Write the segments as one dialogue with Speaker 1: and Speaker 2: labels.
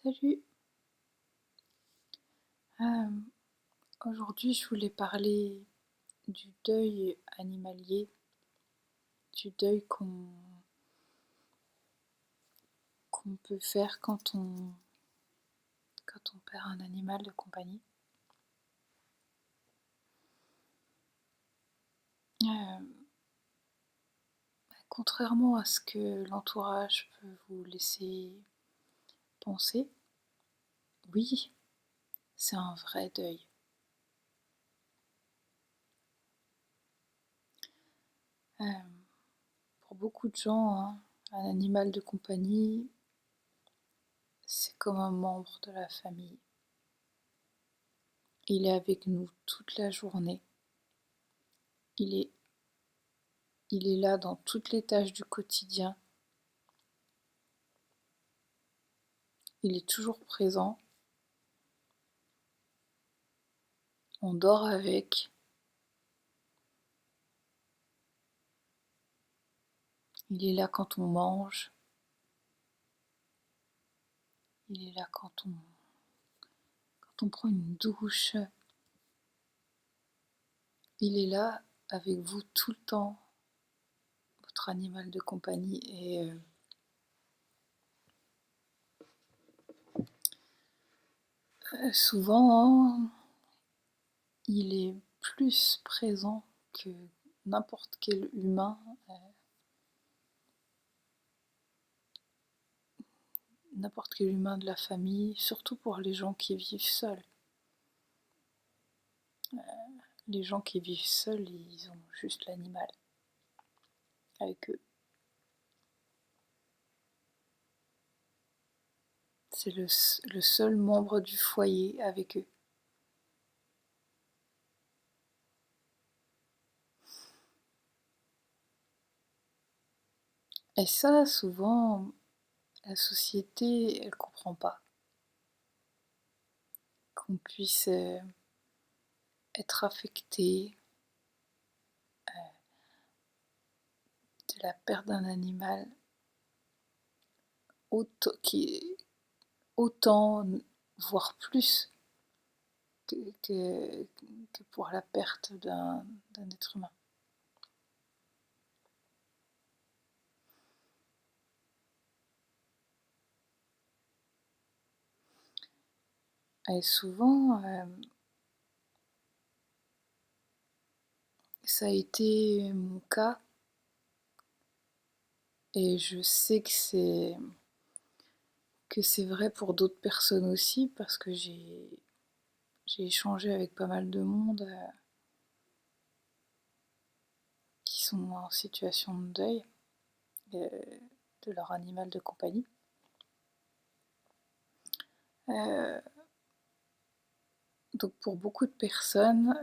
Speaker 1: Salut. Euh, Aujourd'hui, je voulais parler du deuil animalier, du deuil qu'on peut faire quand on perd un animal de compagnie. Euh, Contrairement à ce que l'entourage peut vous laisser penser, oui, c'est un vrai deuil. Euh, pour beaucoup de gens, hein, un animal de compagnie, c'est comme un membre de la famille. Il est avec nous toute la journée. Il est, il est là dans toutes les tâches du quotidien. Il est toujours présent. On dort avec. Il est là quand on mange. Il est là quand on prend une douche. Il est là avec vous tout le temps, votre animal de compagnie. Et souvent, hein, il est plus présent que n'importe quel humain, n'importe quel humain de la famille, surtout pour les gens qui vivent seuls. Les gens qui vivent seuls, ils ont juste l'animal avec eux. C'est le seul membre du foyer avec eux. Et ça, souvent, la société, elle comprend pas. Qu'on puisse être affecté de la perte d'un animal autant, voire plus que, que, que pour la perte d'un être humain. Et souvent, ça a été mon cas, et je sais que c'est vrai pour d'autres personnes aussi, parce que j'ai échangé avec pas mal de monde qui sont en situation de deuil euh, de leur animal de compagnie. Euh, donc pour beaucoup de personnes,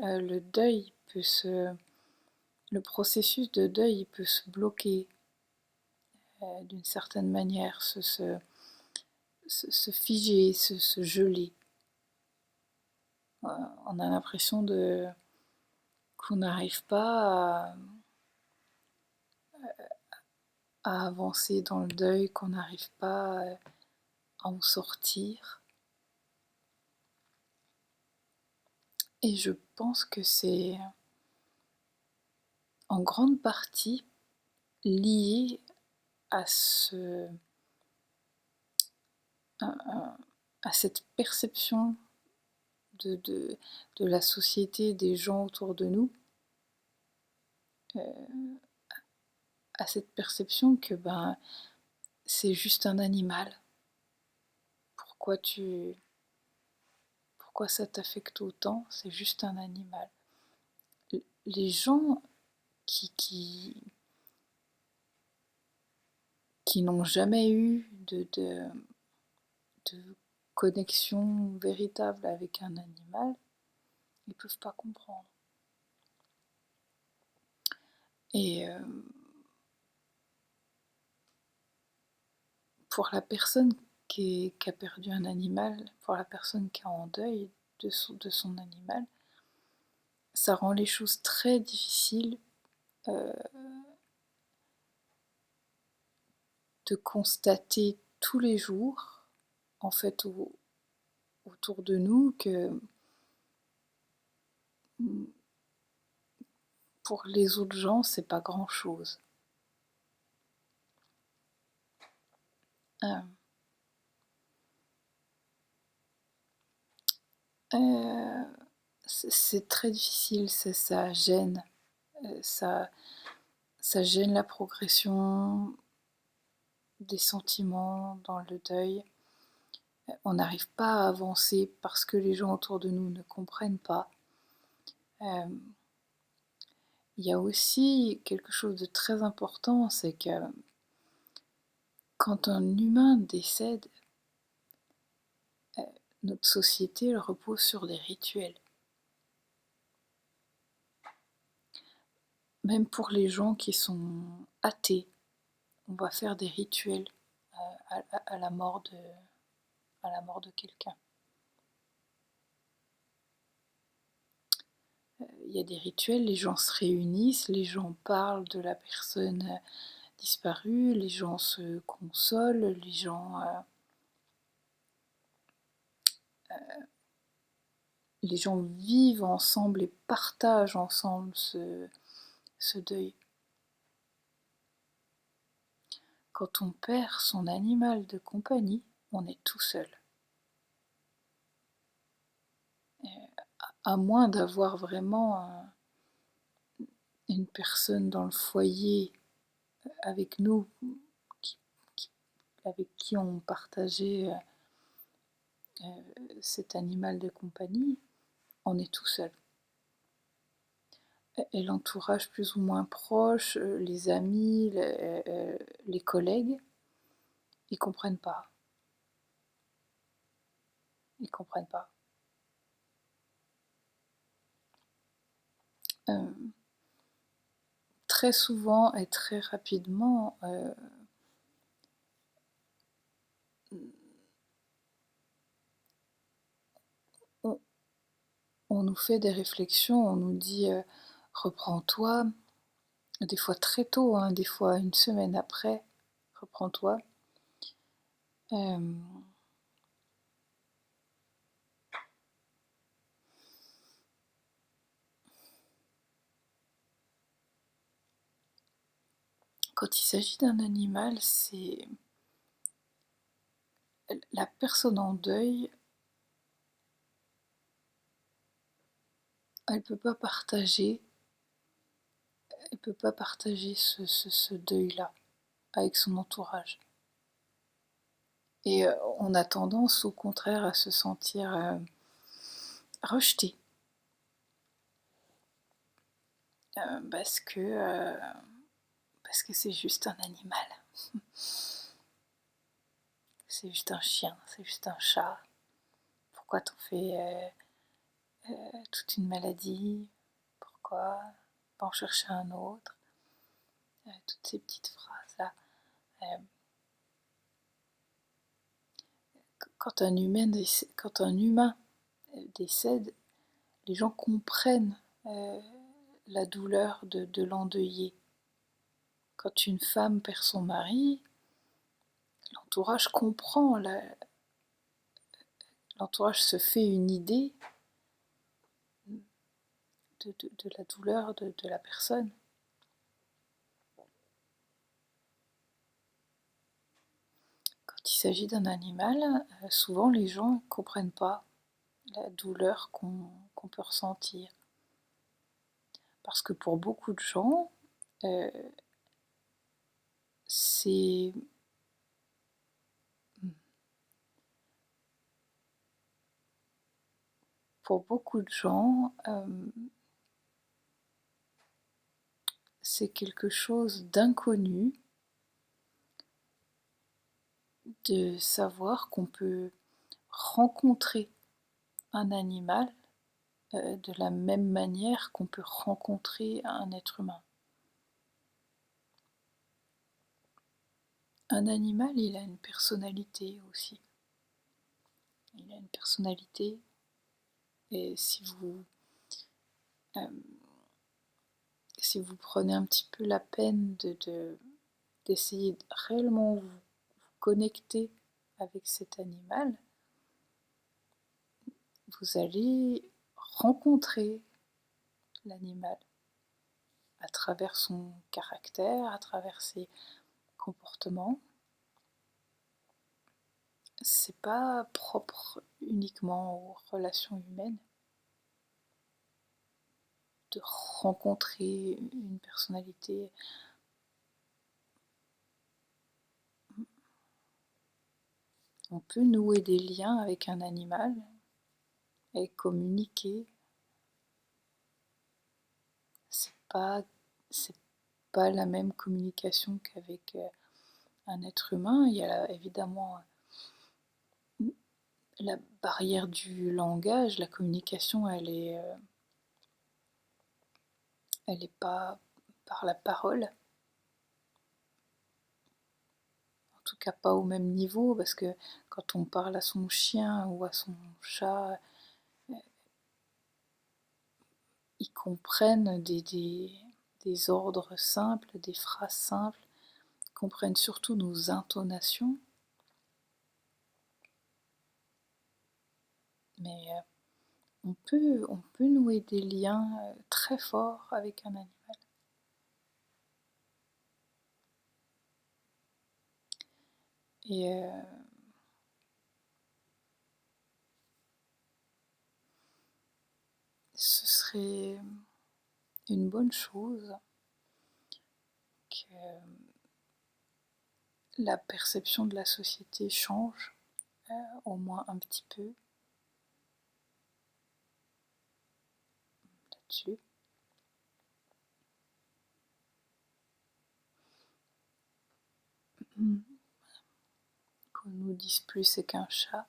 Speaker 1: le processus de deuil peut se bloquer d'une certaine manière, se figer, se geler. On a l'impression qu'on n'arrive pas à avancer dans le deuil, qu'on n'arrive pas à en sortir. Et je pense que c'est en grande partie lié à à cette perception de, de, de la société, des gens autour de nous, à cette perception que c'est juste un animal. Pourquoi pourquoi ça t'affecte autant? C'est juste un animal. Les gens qui, qui, qui n'ont jamais eu de connexion véritable avec un animal, ils ne peuvent pas comprendre. Et pour la personne qui a perdu un animal, pour la personne qui est en deuil de son animal, ça rend les choses très difficiles de constater tous les jours en fait autour de nous que pour les autres gens, c'est pas grand-chose. Euh, euh, c'est très difficile, ça gêne, ça, ça gêne la progression des sentiments dans le deuil. On n'arrive pas à avancer parce que les gens autour de nous ne comprennent pas. Il y a aussi quelque chose de très important, c'est que quand un humain décède, notre société elle repose sur des rituels. Même pour les gens qui sont athées, on va faire des rituels à la mort de quelqu'un. Il y a des rituels, les gens se réunissent, les gens parlent de la personne disparue, les gens se consolent, les gens vivent ensemble et partagent ensemble ce deuil. Quand on perd son animal de compagnie, on est tout seul. À moins d'avoir vraiment une personne dans le foyer avec nous, avec qui on partageait cet animal de compagnie, on est tout seul. Et l'entourage plus ou moins proche, les amis, les collègues, ils comprennent pas. Ils comprennent pas. Très souvent et très rapidement, on nous fait des réflexions, on nous dit reprends-toi, des fois très tôt, hein, des fois une semaine après, reprends-toi. Quand il s'agit d'un animal, c'est la personne en deuil, elle peut pas partager, ce deuil-là avec son entourage. Et on a tendance au contraire à se sentir rejeté. Parce que c'est juste un animal. C'est juste un chien, c'est juste un chat. Pourquoi t'en fais toute une maladie? Pourquoi pas en chercher un autre? Toutes ces petites phrases-là. Quand un humain décède, les gens comprennent la douleur de l'endeuillé. Quand une femme perd son mari, l'entourage comprend, l'entourage se fait une idée de la douleur de la personne. Quand il s'agit d'un animal, souvent les gens ne comprennent pas la douleur qu'on peut ressentir. Parce que pour beaucoup de gens, c'est pour beaucoup de gens, c'est quelque chose d'inconnu de savoir qu'on peut rencontrer un animal de la même manière qu'on peut rencontrer un être humain. Un animal, il a une personnalité aussi. Il a une personnalité, et si vous prenez un petit peu la peine d'essayer de réellement vous connecter avec cet animal, vous allez rencontrer l'animal à travers son caractère, à travers ses comportements. C'est pas propre uniquement aux relations humaines de rencontrer une personnalité. On peut nouer des liens avec un animal et communiquer. C'est pas la même communication qu'avec un être humain. Il y a évidemment la barrière du langage. La communication, elle est pas par la parole. En tout cas, pas au même niveau, parce que quand on parle à son chien ou à son chat, ils comprennent des ordres simples, des phrases simples, ils comprennent surtout nos intonations. Mais on peut nouer des liens très forts avec un animal. Et ce serait une bonne chose que la perception de la société change, au moins un petit peu là-dessus. Qu'on nous dise plus c'est qu'un chat.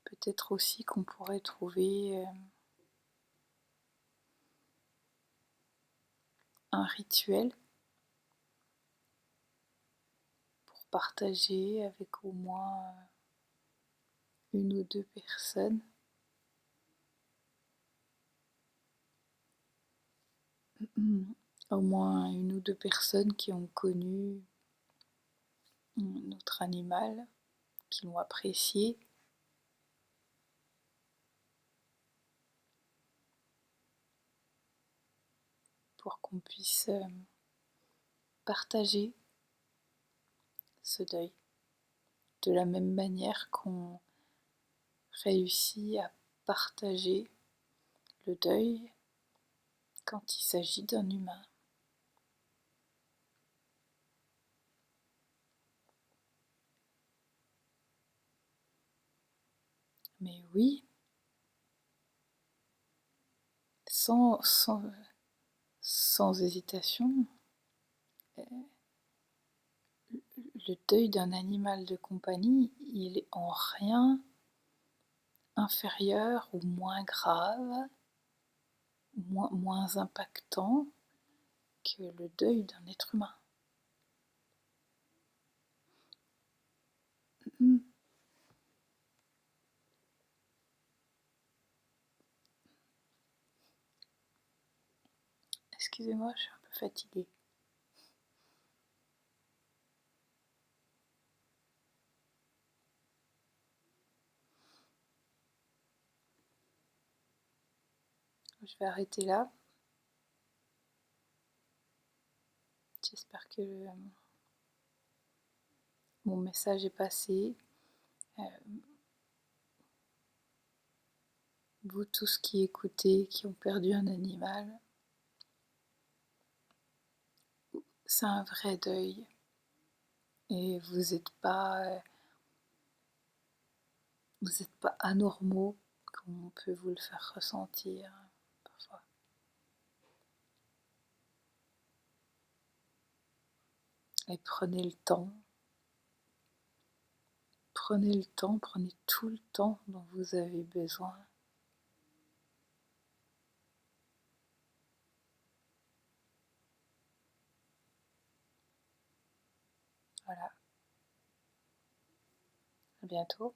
Speaker 1: Peut-être aussi qu'on pourrait trouver un rituel pour partager avec au moins une ou deux personnes. Au moins une ou deux personnes qui ont connu notre animal, qui l'ont apprécié. Pour qu'on puisse partager ce deuil de la même manière qu'on réussit à partager le deuil quand il s'agit d'un humain. Mais oui, sans hésitation, le deuil d'un animal de compagnie, il est en rien inférieur ou moins grave, moins impactant que le deuil d'un être humain. Excusez-moi, je suis un peu fatiguée. Je vais arrêter là. J'espère que mon message est passé. Vous tous qui écoutez, qui ont perdu un animal, c'est un vrai deuil. Et vous n'êtes pas anormaux comme on peut vous le faire ressentir parfois. Et prenez le temps. Prenez le temps, prenez tout le temps dont vous avez besoin. Voilà. À bientôt.